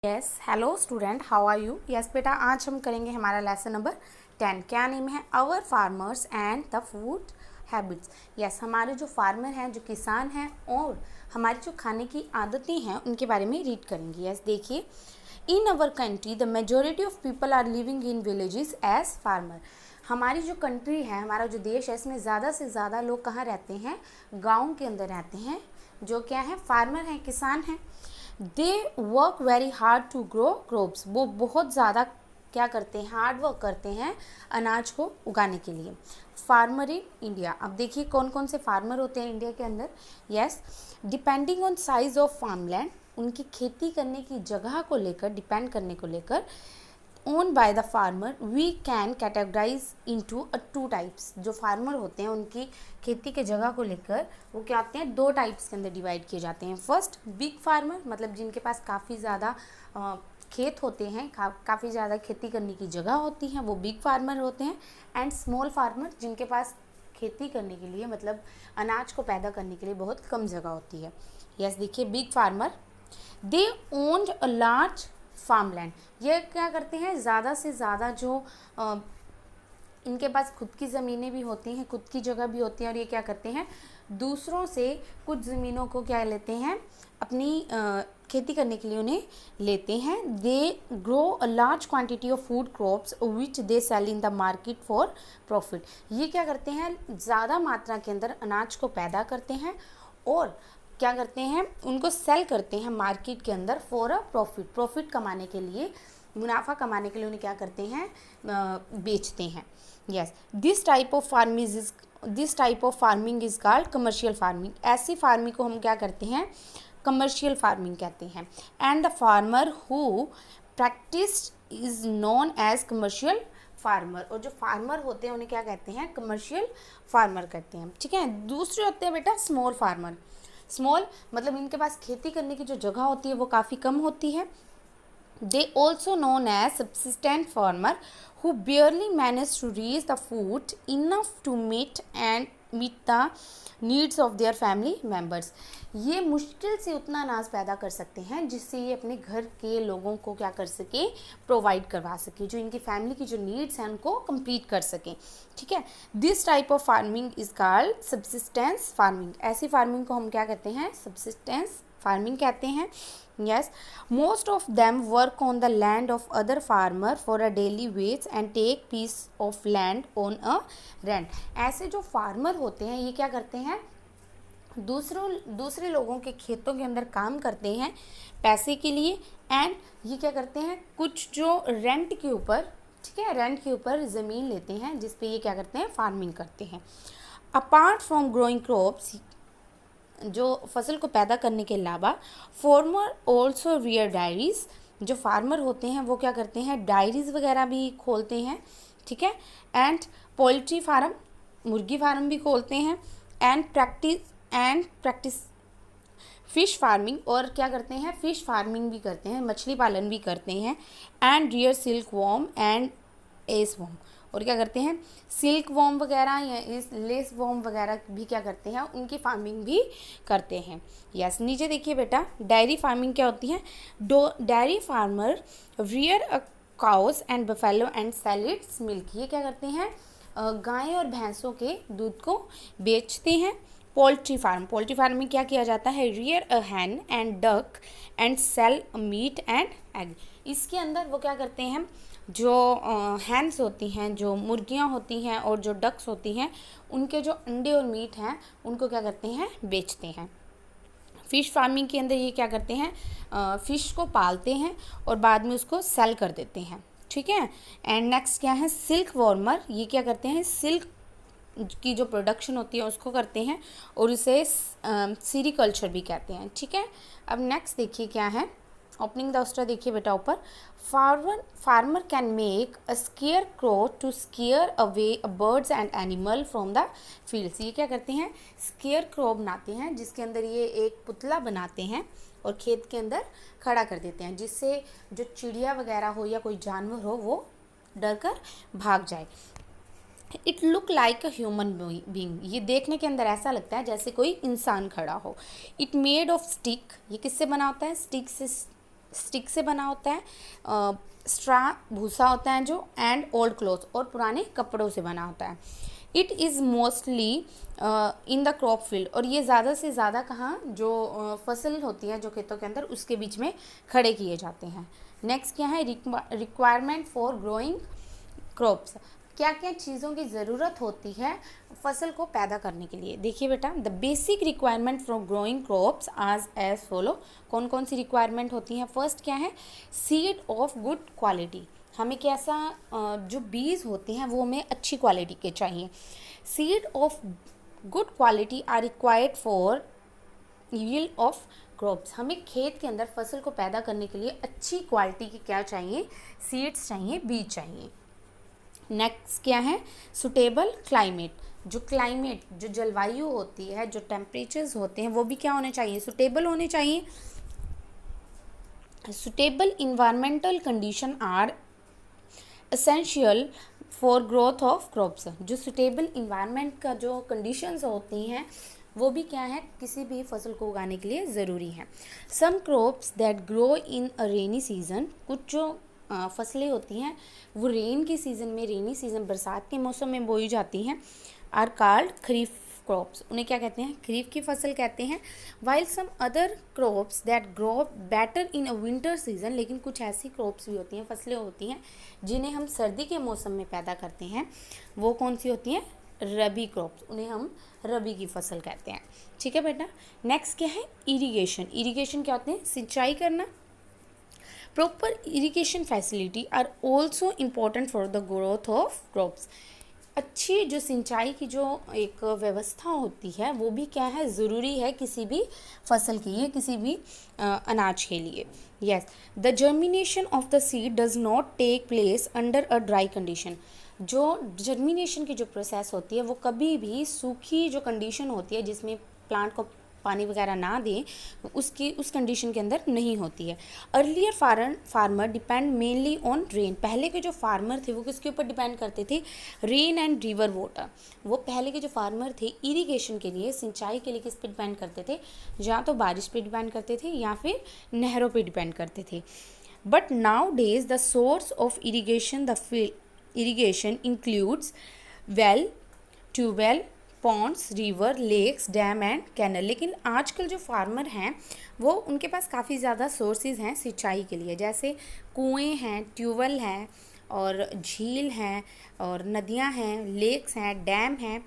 Yes hello student, how are you. Yes बेटा, आज हम करेंगे हमारा लेसन नंबर 10। क्या नेम है? Our farmers and the food habits. Yes, हमारे जो फार्मर हैं, जो किसान हैं और हमारी जो खाने की आदतें हैं उनके बारे में रीड करेंगे। यस देखिए, in our country the majority of people are living in villages as farmer. हमारी जो कंट्री है, हमारा जो देश है, इसमें ज़्यादा से ज़्यादा लोग कहाँ रहते हैं? गाँव के अंदर रहते हैं, जो क्या है? फार्मर हैं, किसान हैं। They work very hard to grow crops. वो बहुत ज़्यादा क्या करते हैं? हार्ड वर्क करते हैं अनाज को उगाने के लिए। फार्मर इन इंडिया, अब देखिए कौन कौन से फार्मर होते हैं इंडिया के अंदर। Yes, depending on size of farmland, उनकी खेती करने की जगह को लेकर, डिपेंड करने को लेकर, own by the farmer we can categorise into two types. जो फार्मर होते हैं उनकी खेती के जगह को लेकर वो क्या होते हैं? दो टाइप्स के अंदर डिवाइड किए जाते हैं। फर्स्ट, बिग फार्मर, मतलब जिनके पास काफ़ी ज़्यादा खेत होते हैं, काफ़ी ज़्यादा खेती करने की जगह होती है, वो बिग फार्मर होते हैं। एंड स्मॉल फार्मर, जिनके पास खेती करने के लिए, मतलब अनाज को पैदा करने के लिए बहुत कम जगह होती है। यस देखिए, big farmer they owned a large farmland. ये क्या करते हैं? ज़्यादा से ज़्यादा जो इनके पास खुद की ज़मीनें भी होती हैं, खुद की जगह भी होती है, और ये क्या करते हैं? दूसरों से कुछ ज़मीनों को क्या लेते हैं? अपनी खेती करने के लिए उन्हें लेते हैं। They grow a large quantity of food crops which they sell in the market for profit. ये क्या करते हैं? ज़्यादा मात्रा के अंदर अनाज को पैदा करते हैं और क्या करते हैं? उनको सेल करते हैं मार्केट के अंदर फॉर अ प्रॉफिट। प्रॉफिट कमाने के लिए, मुनाफा कमाने के लिए उन्हें क्या करते हैं? बेचते हैं। Yes, this type of farming is called commercial farming. ऐसी फार्मिंग को हम क्या करते हैं? कमर्शियल फार्मिंग कहते हैं। And the farmer who practice is known as commercial farmer. और जो फार्मर होते हैं उन्हें क्या कहते हैं? कमर्शियल फार्मर कहते हैं। ठीक है। दूसरे होते हैं बेटा स्मॉल फार्मर। स्मॉल मतलब इनके पास खेती करने की जो जगह होती है वो काफ़ी कम होती है। They also known as subsistence farmer who barely manage to raise the food enough to meet the needs of their family members. ये मुश्किल से उतना अनाज पैदा कर सकते हैं जिससे ये अपने घर के लोगों को क्या कर सके? प्रोवाइड करवा सके, जो इनकी फैमिली की जो नीड्स हैं उनको कंप्लीट कर सकें। ठीक है। This type of farming is called subsistence farming. ऐसी फार्मिंग को हम क्या कहते हैं? सब्सिस्टेंस फार्मिंग कहते हैं। Yes, most of them work on the land of other farmer for a daily wage and take piece of land on a rent. ऐसे जो फार्मर होते हैं ये क्या करते हैं? दूसरे लोगों के खेतों के अंदर काम करते हैं पैसे के लिए। एंड ये क्या करते हैं? कुछ जो रेंट के ऊपर, ठीक है, रेंट के ऊपर ज़मीन लेते हैं जिस पे ये क्या करते हैं? फार्मिंग करते हैं। अपार्ट फ्रॉम ग्रोइंग क्रॉप्स, जो फसल को पैदा करने के अलावा, फार्मर ऑल्सो रियर डायरीज। जो फार्मर होते हैं वो क्या करते हैं? डायरीज वगैरह भी खोलते हैं। ठीक है। एंड पोल्ट्री फार्म, मुर्गी फार्म भी खोलते हैं। एंड प्रैक्टिस फिश फार्मिंग, और क्या करते हैं? फिश फार्मिंग भी करते हैं, मछली पालन भी करते हैं। And rear silk worm and S worm, और क्या करते हैं? सिल्क वॉर्म वगैरह या इस लेस वॉर्म वगैरह भी क्या करते हैं? उनकी फार्मिंग भी करते हैं। यस, नीचे देखिए बेटा, डायरी फार्मिंग क्या होती है? Dairy farmer rear a cows and buffalo and sell its milk. ये क्या करते हैं? गाय और भैंसों के दूध को बेचते हैं। पोल्ट्री फार्म में क्या किया जाता है? Rear a hen and duck and sell meat and egg. इसके अंदर वो क्या करते हैं? जो हैंस होती हैं, जो मुर्गियां होती हैं और जो डक्स होती हैं, उनके जो अंडे और मीट हैं उनको क्या करते हैं? बेचते हैं। फ़िश फार्मिंग के अंदर ये क्या करते हैं? फ़िश को पालते हैं और बाद में उसको सेल कर देते हैं। ठीक है। एंड नेक्स्ट क्या है? Silk warmer. ये क्या करते हैं? सिल्क की जो प्रोडक्शन होती है उसको करते हैं और इसे सीरीकल्चर भी कहते हैं। ठीक है। अब नेक्स्ट देखिए क्या है? ओपनिंग द स्टोर देखिए बेटा ऊपर, farmer can make a scarecrow to scare away birds and animal from the fields. ये क्या करते हैं? स्केयर क्रो बनाते हैं जिसके अंदर ये एक पुतला बनाते हैं और खेत के अंदर खड़ा कर देते हैं जिससे जो चिड़िया वगैरह हो या कोई जानवर हो वो डर कर भाग जाए। It look like a human being. ये देखने के अंदर ऐसा लगता है जैसे कोई इंसान खड़ा हो। It made of stick. ये किससे बना होता है? स्टिक से स्टिक से बना होता है, स्ट्रा भूसा होता है जो, एंड ओल्ड क्लोथ और पुराने कपड़ों से बना होता है। It is mostly in the crop field, और ये ज़्यादा से ज़्यादा कहाँ जो फसल होती है जो खेतों के अंदर उसके बीच में खड़े किए जाते हैं। नेक्स्ट क्या है, रिक्वायरमेंट फॉर ग्रोइंग क्रॉप्स, क्या क्या चीज़ों की ज़रूरत होती है फसल को पैदा करने के लिए। देखिए बेटा, the basic requirement for growing crops आज एज फॉलो, कौन कौन सी रिक्वायरमेंट होती हैं। फर्स्ट क्या है, सीड ऑफ गुड क्वालिटी, हमें कैसा जो बीज होते हैं वो हमें अच्छी क्वालिटी के चाहिए। Seed of good quality are required for yield of crops, हमें खेत के अंदर फसल को पैदा करने के लिए अच्छी क्वालिटी की क्या चाहिए, सीड्स चाहिए, बीज चाहिए। नेक्स्ट क्या है, सुटेबल क्लाइमेट, जो क्लाइमेट जो जलवायु होती है, जो टेम्परेचर्स होते हैं वो भी क्या होने चाहिए, सुटेबल होने चाहिए। Suitable environmental condition are essential for growth of crops, जो सुटेबल इन्वायरमेंट का जो कंडीशंस होती हैं वो भी क्या है, किसी भी फसल को उगाने के लिए ज़रूरी है। Some crops that grow in a rainy season, कुछ जो फसलें होती हैं वो रेन के सीज़न में, रेनी सीज़न बरसात के मौसम में बोई जाती हैं, आर कॉल्ड खरीफ क्रॉप्स, उन्हें क्या कहते हैं, खरीफ की फसल कहते हैं। While some other crops that grow better in a winter season, लेकिन कुछ ऐसी क्रॉप्स भी होती हैं, फसलें होती हैं जिन्हें हम सर्दी के मौसम में पैदा करते हैं, वो कौन सी होती हैं, रबी क्रॉप्स, उन्हें हम रबी की फसल कहते हैं। ठीक है बेटा। नेक्स्ट क्या है, इरिगेशन, इरिगेशन क्या होते हैं, सिंचाई करना। Proper irrigation facility are also important for the growth of crops, अच्छी जो सिंचाई की जो एक व्यवस्था होती है वो भी क्या है, ज़रूरी है किसी भी फसल के लिए, किसी भी अनाज के लिए। Yes, the germination of the seed does not take place under a dry condition, जो जर्मिनेशन की जो प्रोसेस होती है वो कभी भी सूखी जो कंडीशन होती है जिसमें प्लांट को पानी वगैरह ना दें, उस कंडीशन के अंदर नहीं होती है। Earlier farmer depend mainly on rain, पहले के जो फार्मर थे वो किसके ऊपर डिपेंड करते थे, रेन एंड रिवर वाटर, वो पहले के जो फार्मर थे इरिगेशन के लिए, सिंचाई के लिए किस पे डिपेंड करते थे, या तो बारिश पे डिपेंड करते थे या फिर नहरों पे डिपेंड करते थे। But nowadays the source of irrigation irrigation includes well, tubewell, ponds, river, lakes, dam and canal, लेकिन आजकल जो फार्मर हैं वो उनके पास काफ़ी ज़्यादा सोर्सेज हैं सिंचाई के लिए, जैसे कुएं हैं, ट्यूबवेल हैं और झील हैं और नदियां हैं, लेक्स हैं, डैम हैं,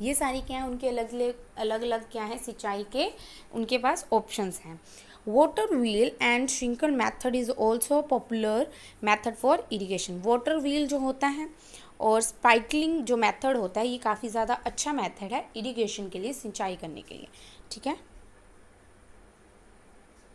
ये सारी क्या हैं उनके अलग अलग क्या है सिंचाई के उनके पास ऑप्शंस हैं। Water wheel and sprinkler method is also popular method for irrigation, water wheel जो होता है और स्पाइकलिंग जो मेथड होता है ये काफ़ी ज़्यादा अच्छा मेथड है इरिगेशन के लिए, सिंचाई करने के लिए। ठीक है।